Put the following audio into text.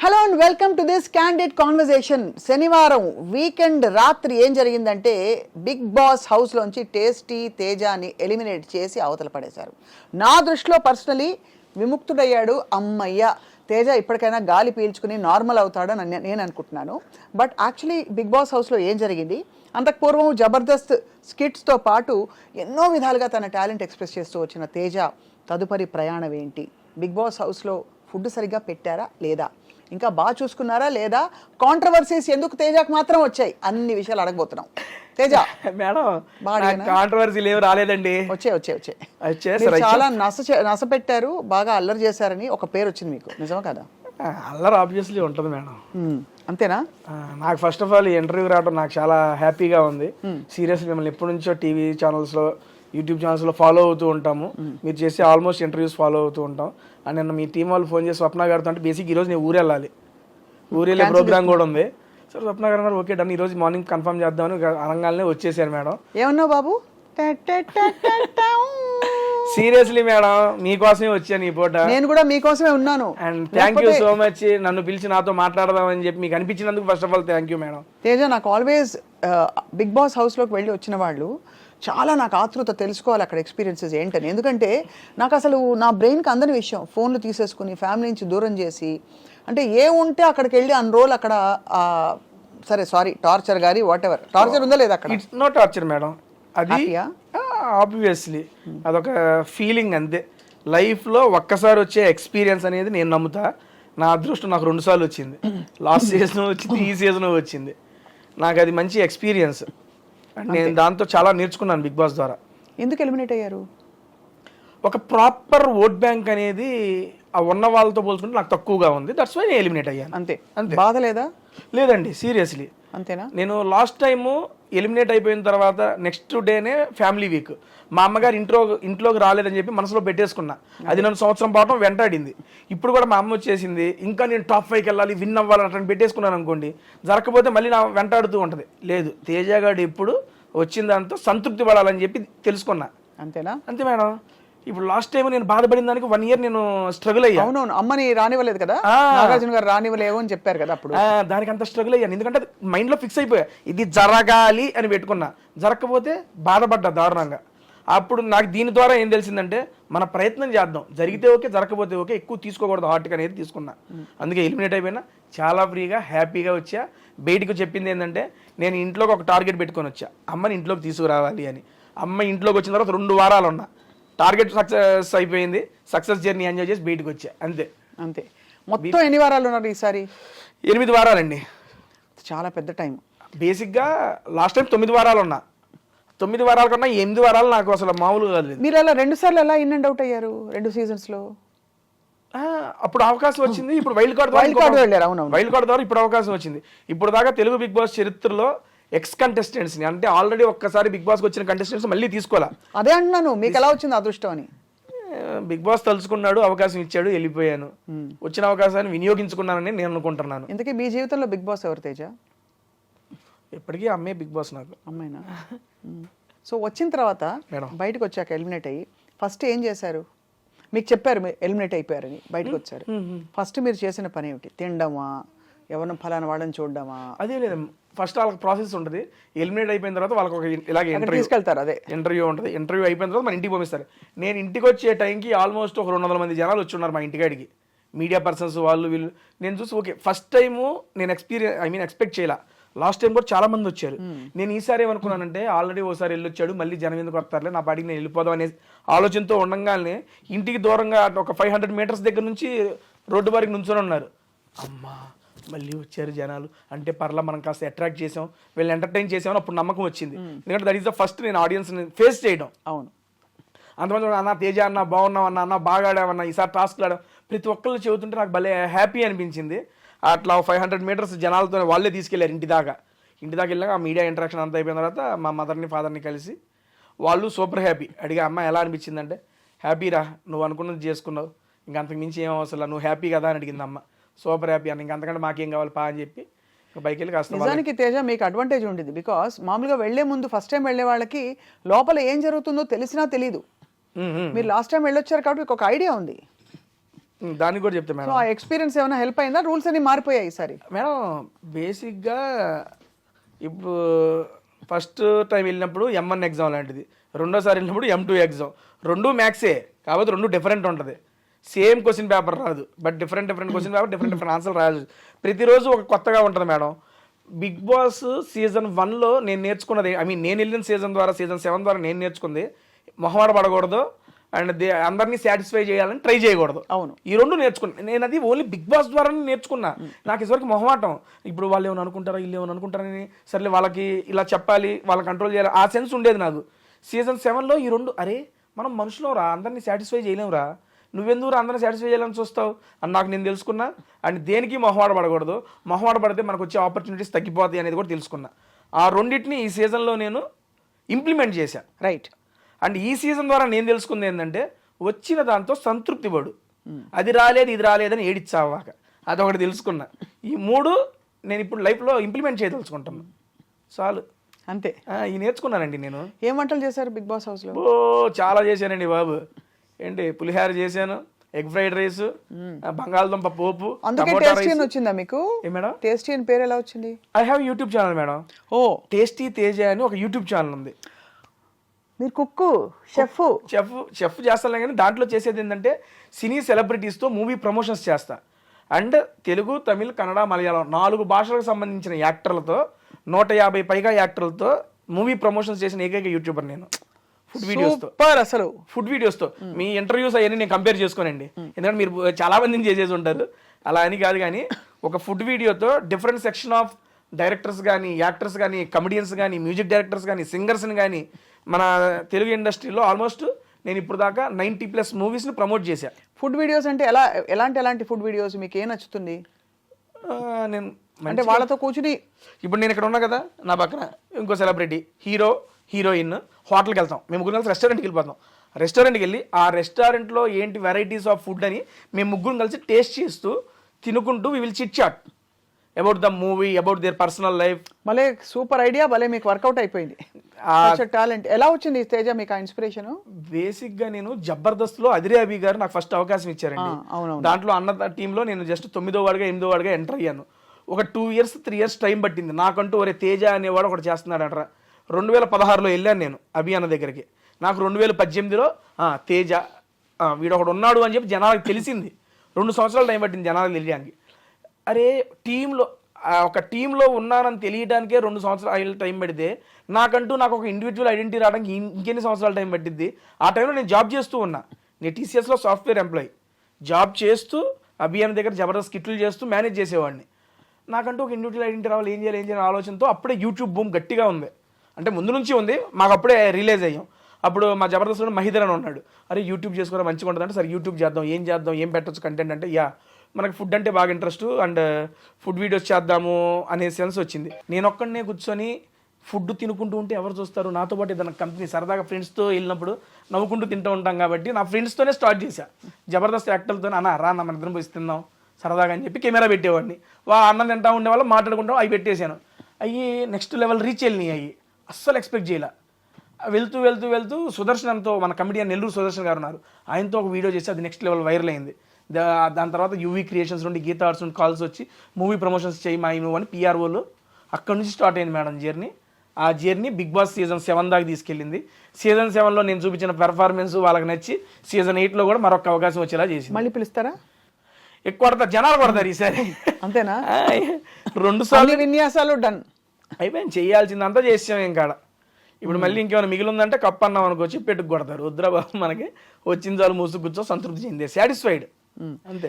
Hello and welcome to this candid conversation. శనివారం weekend రాత్రి ఏం జరిగిందంటే బిగ్ బాస్ హౌస్లోంచి టేస్టీ తేజాని ఎలిమినేట్ చేసి అవతల పడేశారు. నా దృష్టిలో పర్సనలీ విముక్తుడయ్యాడు. అమ్మయ్య, తేజ ఇప్పటికైనా గాలి పీల్చుకుని నార్మల్ అవుతాడని నేను అనుకుంటున్నాను. బట్ యాక్చువల్లీ బిగ్ బాస్ హౌస్లో ఏం జరిగింది, అంతకు పూర్వం జబర్దస్త్ స్కిట్స్తో పాటు ఎన్నో విధాలుగా తన టాలెంట్ ఎక్స్ప్రెస్ చేస్తూ వచ్చిన తేజ తదుపరి ప్రయాణం ఏంటి, బిగ్ బాస్ హౌస్లో ఫుడ్ సరిగ్గా పెట్టారా లేదా, ఇంకా బాగా చూసుకున్నారా లేదా, కాంట్రవర్సీస్ ఎందుకు తేజకు మాత్రం వచ్చాయి, అన్ని విషయాలు అడగబోతున్నాం. తేజ మేడం, కాంట్రవర్సీలు ఏమి రాలేదండి. వచ్చాయి చాలా నస పెట్టారు, బాగా అల్లరి చేశారని ఒక పేరు వచ్చింది మీకు, నిజమా కదా? అల్లరి ఆబ్వియస్లీ ఉంటుంది మేడం. అంతేనా? నాకు ఫస్ట్ ఆఫ్ ఆల్ ఇంటర్వ్యూ రావడం నాకు చాలా హ్యాపీగా ఉంది. సీరియస్లీ మిమ్మల్ని ఎప్పటి నుంచో టీవీ ఛానల్స్లో, యూట్యూబ్ ఛానల్స్లో ఫాలో అవుతూ ఉంటాము. మీరు చేసే ఆల్మోస్ట్ ఇంటర్వ్యూస్ ఫాలో అవుతూ ఉంటాం. అండ్ నిన్న మీ టీం వాళ్ళు ఫోన్ చేసి స్వప్న గారితో అంటే బేసిక్ ఈరోజు నేను ఊరు వెళ్ళాలి, ఊరు వెళ్ళే ప్రోగ్రామ్ కూడా ఉంది. సో స్వప్న గారు అన్నారు ఓకే డన్, ఈరోజు మార్నింగ్ కన్ఫర్మ్ చేద్దామని అనగానే వచ్చేసారు మేడం. ఏమన్నావు బాబు? సీరియస్లీ మేడం, మీకోసమే వచ్చాను ఈ పూట. నేను కూడా మీకోసమే ఉన్నాను. And thank you so much, నన్ను పిలిచి నాతో మాట్లాడదామని చెప్పి మీకు అనిపించినందుకు first of all thank you madam. Teja, నాకు ఆల్వేస్ బిగ్ బాస్ హౌస్లోకి వెళ్ళి వచ్చిన వాళ్ళు చాలా నాకు ఆతృత తెలుసుకోవాలి అక్కడ ఎక్స్పీరియన్సెస్ ఏంటని. ఎందుకంటే నాకు అసలు నా బ్రెయిన్కి అందని విషయం, ఫోన్లు తీసేసుకుని ఫ్యామిలీ నుంచి దూరం చేసి, అంటే ఏముంటే అక్కడికి వెళ్ళి అన్ని రోజులు అక్కడ సరే సారీ టార్చర్ గారి వాట్ ఎవర్ టార్చర్ ఉందా లేదా అక్కడ? ఇట్స్ నో టార్చర్ మేడం, అది ఆబ్వియస్లీ అదొక ఫీలింగ్ అంతే. లైఫ్లో ఒక్కసారి వచ్చే ఎక్స్పీరియన్స్ అనేది నేను నమ్ముతా. నా అదృష్టం నాకు 2 సార్లు వచ్చింది. లాస్ట్ సీజన్ వచ్చింది, ఈ సీజన్ వచ్చింది. నాకు అది మంచి ఎక్స్పీరియన్స్. నేను దాంతో చాలా నేర్చుకున్నాను బిగ్ బాస్ ద్వారా. ఎందుకు ఎలిమినేట్ అయ్యారు? ఒక ప్రాపర్ ఓట్ బ్యాంక్ అనేది ఆ ఉన్న వాళ్ళతో పోల్చుకుంటే నాకు తక్కువగా ఉంది. దట్స్ వై నేను ఎలిమినేట్ అయ్యాను. అంతే. బాధ లేదా? లేదండి, సీరియస్లీ. అంతేనా? నేను లాస్ట్ టైము ఎలిమినేట్ అయిపోయిన తర్వాత నెక్స్ట్ డేనే ఫ్యామిలీ వీక్, మా అమ్మగారు ఇంట్లోకి రాలేదని చెప్పి మనసులో పెట్టేసుకున్నా. అది నన్ను సంవత్సరం పాటు వెంటాడింది. ఇప్పుడు కూడా మా అమ్మ వచ్చేసింది, ఇంకా నేను టాప్ 5కి వెళ్ళాలి, విన్ అవ్వాలని అట్లా పెట్టేసుకున్నాను అనుకోండి, జరగకపోతే మళ్ళీ నా వెంటాడుతూ ఉంటుంది. లేదు, తేజగాడు ఎప్పుడు వచ్చిన దాంతో సంతృప్తి పడాలని చెప్పి తెలుసుకున్నా. అంతేనా? అంతే మేడం. ఇప్పుడు లాస్ట్ టైం నేను బాధపడిన దానికి 1 year నేను స్ట్రగుల్ అయ్యా. అవునవును, అమ్మని రానివ్వలేదు కదా, నాగార్జున గారు రానివ్వలేవు అని చెప్పారు కదా అప్పుడు. దానికి అంత స్ట్రగుల్ అయ్యాను, ఎందుకంటే మైండ్లో ఫిక్స్ అయిపోయా ఇది జరగాలి అని పెట్టుకున్నా. జరగకపోతే బాధపడ్డా దారుణంగా. అప్పుడు నాకు దీని ద్వారా ఏం తెలిసిందంటే మన ప్రయత్నం చేద్దాం, జరిగితే ఓకే, జరగకపోతే ఓకే, ఎక్కువ తీసుకోకూడదు హార్ట్గా అనేది తీసుకున్నా. అందుకే ఎలిమినేట్ అయిపోయినా చాలా ఫ్రీగా హ్యాపీగా వచ్చా. బయటకు చెప్పింది ఏంటంటే నేను ఇంట్లోకి ఒక టార్గెట్ పెట్టుకొని వచ్చా, అమ్మని ఇంట్లోకి తీసుకురావాలి అని. అమ్మ ఇంట్లోకి వచ్చిన తర్వాత 2 వారాలు ఉన్నా, టార్గెట్ సక్సెస్ అయిపోయింది. సక్సెస్ జర్నీ ఎంజాయ్ చేసి బయటకు వచ్చా. అంతే. మొత్తం ఎన్ని వారాలు ఉన్నారు ఈసారి? 8 వారాలండి. చాలా పెద్ద టైం. బేసిక్గా లాస్ట్ టైం 9 వారాలు ఉన్నా. 9 వారాల కన్నా 8 వారాలు నాకు అసలు మామూలుగా కాదు. మీరు అలా 2 సార్లు ఎలా ఇన్ అండ్ అవుట్ అయ్యారు 2 సీజన్స్లో? అప్పుడు అవకాశం వచ్చింది. ఇప్పుడు వైల్డ్ కార్డ్ వెళ్ళారు. అవును, వైల్డ్ కార్డ్ ద్వారా ఇప్పుడు అవకాశం వచ్చింది. ఇప్పుడు దాకా తెలుగు బిగ్ బాస్ చరిత్రలో ఎక్స్ కంటెస్టెంట్స్ ని, అంటే ఆల్రెడీ ఒక్కసారి బిగ్ బాస్కి వచ్చిన కంటెస్టెంట్స్ మళ్ళీ తీసుకోవాలా. అదే అంటున్నాను, మీకు ఎలా వచ్చింది అదృష్టం అని. బిగ్ బాస్ తలుచుకున్నాడు, అవకాశం ఇచ్చాడు, వెళ్ళిపోయాను. వచ్చిన అవకాశాన్ని వినియోగించుకున్నానని నేను అనుకుంటున్నాను. ఇంతకీ మీ జీవితంలో బిగ్ బాస్ ఎవరు తేజ? ఎప్పటికీ అమ్మే బిగ్ బాస్ నాకు. అమ్మాయినా? సో వచ్చిన తర్వాత బయటకు వచ్చాక ఎలిమినేట్ అయ్యి ఫస్ట్ ఏం చేశారు? మీకు చెప్పారు మీరు ఎలిమినేట్ అయిపోయారని, బయటకు వచ్చారు. ఫస్ట్ మీరు చేసిన పని ఏమిటి? తినడమా, ఎవరిని ఫలానా వాళ్ళని చూడడమా? అదే లేదు, ఫస్ట్ వాళ్ళకి ప్రాసెస్ ఉంటుంది. ఎలిమినేట్ అయిపోయిన తర్వాత వాళ్ళకి ఒక ఇలాగే తీసుకెళ్తారు. అదే ఇంటర్వ్యూ ఉంటుంది. ఇంటర్వ్యూ అయిపోయిన తర్వాత మన ఇంటికి పంపిస్తారు. నేను ఇంటికి వచ్చే టైంకి ఆల్మోస్ట్ ఒక 200 మంది జనాలు వచ్చి ఉన్నారు మా ఇంటికాడికి, మీడియా పర్సన్స్ వాళ్ళు వీళ్ళు. నేను చూసి ఓకే, ఫస్ట్ టైము నేను ఎక్స్పెక్ట్ చేయాల. లాస్ట్ టైం కూడా చాలా మంది వచ్చారు. నేను ఈసారి ఏమనుకున్నానంటే ఆల్రెడీ ఓసారి వెళ్ళొచ్చాడు, మళ్ళీ జనం ఎందుకు వస్తారులే, నా పాటికి నేను వెళ్ళిపోదాం అనే ఆలోచనతో ఉండగానే ఇంటికి దూరంగా ఒక 500 meters దగ్గర నుంచి రోడ్డు వారికి నుంచొని ఉన్నారు. అమ్మా మళ్ళీ వచ్చారు జనాలు అంటే పర్లా, మనం కాస్త అట్రాక్ట్ చేసాం, వీళ్ళు ఎంటర్టైన్ చేసామని అప్పుడు నమ్మకం వచ్చింది. ఎందుకంటే దట్ ఈస్ ద ఫస్ట్ నేను ఆడియన్స్ని ఫేస్ చేయడం. అవును, అంతమంది అన్న తేజ అన్న బాగున్నావు అన్న బాగా ఆడామన్నా, ఈసారి టాస్క్లు ఆడాం, ప్రతి ఒక్కళ్ళు చెబుతుంటే నాకు భలే హ్యాపీ అనిపించింది. అట్లా 500 meters జనాలతో వాళ్ళే తీసుకెళ్లారు ఇంటి దాకా వెళ్ళాక ఆ మీడియా ఇంటరాక్షన్ అంతా అయిపోయిన తర్వాత మా మదర్ని ఫాదర్ని కలిసి వాళ్ళు సూపర్ హ్యాపీ. అడిగా అమ్మ ఎలా అనిపించిందంటే, హ్యాపీరా, నువ్వు అనుకున్నది చేసుకున్నావు, ఇంక అంతకు మించి ఏం అవసరం, నువ్వు హ్యాపీ కదా అని అడిగింది అమ్మ. సూపర్ హ్యాపీ అన్న, ఇంకంతకంటే మాకేం కావాలి పా అని చెప్పి బైక్ వెళ్ళి కాస్త. నిజానికి తేజ మీకు అడ్వాంటేజ్ ఉండేది, బికాస్ మామూలుగా వెళ్లే ముందు ఫస్ట్ టైం వెళ్లే వాళ్ళకి లోపల ఏం జరుగుతుందో తెలిసినా తెలీదు. మీరు లాస్ట్ టైం వెళ్ళొచ్చారు కాబట్టి ఒక ఐడియా ఉంది. దానికి కూడా చెప్తా సో మేడం. ఆ ఎక్స్పీరియన్స్ ఏమైనా హెల్ప్ అయిందా? రూల్స్ అన్ని మారిపోయాయి ఈసారి. మేడం బేసిక్గా ఇప్పుడు ఫస్ట్ టైం వెళ్ళినప్పుడు M1 ఎగ్జామ్ లాంటిది, రెండోసారి వెళ్ళినప్పుడు M2 ఎగ్జామ్, రెండు మ్యాథ్సే కాబట్టి రెండు డిఫరెంట్ ఉంటుంది. సేమ్ క్వశ్చన్ పేపర్ రాదు, but different question paper, different answer రాయాలి. ప్రతిరోజు ఒక కొత్తగా ఉంటుంది మేడం. బిగ్ బాస్ సీజన్ 1లో నేను నేర్చుకున్నది, నేను వెళ్ళిన సీజన్ ద్వారా, సీజన్ 7 ద్వారా నేను నేర్చుకుంది, మొహమాట పడకూడదు అండ్ అందరినీ సాటిస్ఫై చేయాలని ట్రై చేయకూడదు. అవును, ఈ రెండు నేర్చుకున్నా నేను. అది ఓన్లీ బిగ్ బాస్ ద్వారా నేర్చుకున్నా. నాకు ఇదివరకు మొహమాటం, ఇప్పుడు వాళ్ళు ఏమైనా అనుకుంటారా, వీళ్ళు ఏమైనా అనుకుంటారని, సర్లే వాళ్ళకి ఇలా చెప్పాలి, వాళ్ళని కంట్రోల్ చేయాలి, ఆ సెన్స్ ఉండేది నాకు. సీజన్ 7లో ఈ రెండు, అరే మనం మనుషులం రా, అందరినీ సాటిస్ఫై చేయలేమురా, నువ్వెందుకు అందరినీ సాటిస్ఫై చేయాలని చూస్తావు అని నాకు నేను తెలుసుకున్నా. అండ్ దేనికి మొహమాట పడకూడదు, మొహమాట పడితే మనకు వచ్చే ఆపర్చునిటీస్ తగ్గిపోతాయి అనేది కూడా తెలుసుకున్నా. ఆ రెండింటిని ఈ సీజన్లో నేను ఇంప్లిమెంట్ చేశాను. రైట్. అండ్ ఈ సీజన్ ద్వారా నేను తెలుసుకుంది ఏంటంటే, వచ్చిన దాంతో సంతృప్తి పడు, అది రాలేదు ఇది రాలేదని ఏడిచ్చావాక, అదొకటి తెలుసుకున్నా. ఈ మూడు నేను ఇప్పుడు లైఫ్లో ఇంప్లిమెంట్ చేయదలుచుకుంటున్నాను. చాలు, అంతే. ఈ నేర్చుకున్నానండి నేను. ఏం వంటలు చేశారు బిగ్ బాస్ హౌస్లో? చాలా చేశానండి బాబు. ఏంటి, పులిహార చేశాను, ఎగ్ ఫ్రైడ్ రైస్, బంగాళదుంప పోపు, అందుకే టేస్టీ అని వచ్చిందా మీకు? మేడం టేస్టీ అని పేరు ఎలా వచ్చింది? I have YouTube channel madam. ఓ, టేస్టీ తేజ అని ఒక యూట్యూబ్ ఛానల్ ఉంది. మీరు కుక్కు, చెఫ్ చేస్తాను, కానీ దాంట్లో చేసేది ఏంటంటే సినీ సెలబ్రిటీస్తో మూవీ ప్రమోషన్స్ చేస్తా. అండ్ తెలుగు, తమిళ్, కన్నడ, మలయాళం 4 భాషలకు సంబంధించిన యాక్టర్లతో, 150 పైగా యాక్టర్లతో మూవీ ప్రమోషన్స్ చేసిన ఏకైక యూట్యూబర్ నేను. ఫుడ్ వీడియోస్తో, అసలు ఫుడ్ వీడియోస్తో. మీ ఇంటర్వ్యూస్ అవన్నీ నేను కంపేర్ చేసుకోనండి, ఎందుకంటే మీరు చాలా మందిని చేసేసి ఉంటారు, అలా అని కాదు. కానీ ఒక ఫుడ్ వీడియోతో డిఫరెంట్ సెక్షన్ ఆఫ్ డైరెక్టర్స్ కానీ, యాక్టర్స్ కానీ, కమెడియన్స్ కానీ, మ్యూజిక్ డైరెక్టర్స్ కానీ, సింగర్స్ని కానీ, మన తెలుగు ఇండస్ట్రీలో ఆల్మోస్ట్ నేను ఇప్పుడు దాకా 90+ మూవీస్ని ప్రమోట్ చేశాను. ఫుడ్ వీడియోస్ అంటే ఎలాంటి ఫుడ్ వీడియోస్ మీకు ఏం నచ్చుతుంది? నేను అంటే వాళ్ళతో కూర్చుని, ఇప్పుడు నేను ఇక్కడ ఉన్నా కదా, నా పక్కన ఇంకో సెలబ్రిటీ, హీరో, హీరోయిన్, హోటల్కి వెళ్తాం, మేము ముగ్గురు కలిసి రెస్టారెంట్కి వెళ్ళిపోతాం. రెస్టారెంట్కి వెళ్ళి ఆ రెస్టారెంట్లో ఏంటి వెరైటీస్ ఆఫ్ ఫుడ్ అని మేము ముగ్గురు కలిసి టేస్ట్ చేస్తూ తినుకుంటూ we will chit chat about the movie, about their personal life. భలే సూపర్ ఐడియా, భలే మీకు వర్కౌట్ అయిపోయింది. టాలెంట్ ఎలా వచ్చింది తేజ మీకు ఆ ఇన్స్పిరేషన్? బేసిక్గా నేను జబర్దస్త్లో అదిరే అభి గారు నాకు ఫస్ట్ అవకాశం ఇచ్చారండి. దాంట్లో అన్న టీంలో నేను జస్ట్ 9వ వాడిగా 8వ వాడిగా ఎంటర్ అయ్యాను. ఒక 2 ఇయర్స్ 3 ఇయర్స్ టైం పట్టింది నాకంటూ. ఒరే తేజ అనేవాడు ఒకటి చేస్తున్నాడు అంటారా. 2016లో వెళ్ళాను నేను అభి అన్న దగ్గరికి. నాకు 2018లో తేజ వీడు ఒకడు ఉన్నాడు అని చెప్పి జనాలకు తెలిసింది. 2 సంవత్సరాలు టైం పట్టింది జనాలకు తెలియడానికి. అరే ఒక టీంలో ఉన్నానని తెలియడానికే 2 సంవత్సరాలు టైం పడితే, నాకు ఒక ఇండివిజువల్ ఐడెంటిటీ రావడానికి ఇంకెన్ని సంవత్సరాలు టైం పట్టిద్ది. ఆ టైంలో నేను జాబ్ చేస్తూ ఉన్నా. నేను TCSలో సాఫ్ట్వేర్ ఎంప్లాయీ జాబ్ చేస్తూ అభియాన్ దగ్గర జబర్దస్త్ స్కిట్లు చేస్తూ మేనేజ్ చేసేవాడిని. నాకంటూ ఒక ఇండివిజువల్ ఐడెంటిటీ రావాలి, ఏం చేయాలి ఆలోచనతో అప్పుడే యూట్యూబ్ బూమ్ గట్టిగా ఉంది. అంటే ముందు నుంచి ఉంది, మాకు అప్పుడే రిలీజ్ అయ్యాం. అప్పుడు మా జబర్దస్త్లో మహిధర్ అని ఉన్నాడు, అరే యూట్యూబ్ చేసుకోవడం మంచిగా ఉంటుంది అంటే, సరే యూట్యూబ్ చేద్దాం, ఏం పెట్టచ్చు కంటెంట్ అంటే, మనకి ఫుడ్ అంటే బాగా ఇంట్రెస్ట్ అండ్ ఫుడ్ వీడియోస్ చేద్దాము అనే సెన్స్ వచ్చింది. నేను ఒక్కడనే కూర్చొని ఫుడ్ తినుకుంటూ ఉంటే ఎవరు చూస్తారు, నాతో పాటు ఏదైనా కంపెనీ సరదాగా ఫ్రెండ్స్తో వెళ్ళినప్పుడు నవ్వుకుంటూ తింటూ ఉంటాం కాబట్టి నా ఫ్రెండ్స్తోనే స్టార్ట్ చేశా. జబర్దస్త్ యాక్టర్లతో రా మన ఇద్దరం పోయి తిందాం సరదాగా అని చెప్పి కెమెరా పెట్టేవాడిని. అన్నం తింటా ఉండేవాళ్ళు, మాట్లాడుకుంటాం, అవి పెట్టేశాను. నెక్స్ట్ లెవెల్ రీచ్ వెళ్ళినాయి. అస్సలు ఎక్స్పెక్ట్ చేయాల. వెళ్తూ సుదర్శనంతో, మన కమెడియన్ నెల్లూరు సుదర్శన్ గారు ఉన్నారు, ఆయనతో ఒక వీడియో చేసి అది నెక్స్ట్ లెవెల్ వైరల్ అయింది. దాని తర్వాత యూవీ క్రియేషన్స్ నుండి గీతా ఆర్ట్స్ నుండి కాల్స్ వచ్చి మూవీ ప్రమోషన్స్ చేయి మా నువ్వు అని PROలు. అక్కడ నుంచి స్టార్ట్ అయింది మేడం జర్నీ. ఆ జర్నీ బిగ్ బాస్ సీజన్ 7 దాకా తీసుకెళ్ళింది. సీజన్ 7లో నేను చూపించిన పెర్ఫార్మెన్స్ వాళ్ళకి నచ్చి సీజన్ 8లో కూడా మరొక అవకాశం వచ్చేలా చేసింది. మళ్ళీ పిలుస్తారా? ఎక్కువ జనాలు కొడతారు ఈసారి. అంతేనా? 2 సార్లు విన్యాసాలు డన్ అయిపోయింది, చేయాల్సిందంతా చేసాం. ఇంకా ఇప్పుడు మళ్ళీ ఇంకేమైనా మిగిలిందంటే కప్ అన్నాం అనుకోవచ్చు, పెట్టుకు కొడతారు. వద్దురా బాబు, మనకి వచ్చిన చాలు మూసు కూర్చో సంతృప్తి చెందే, సాటిస్ఫైడ్ అంతే.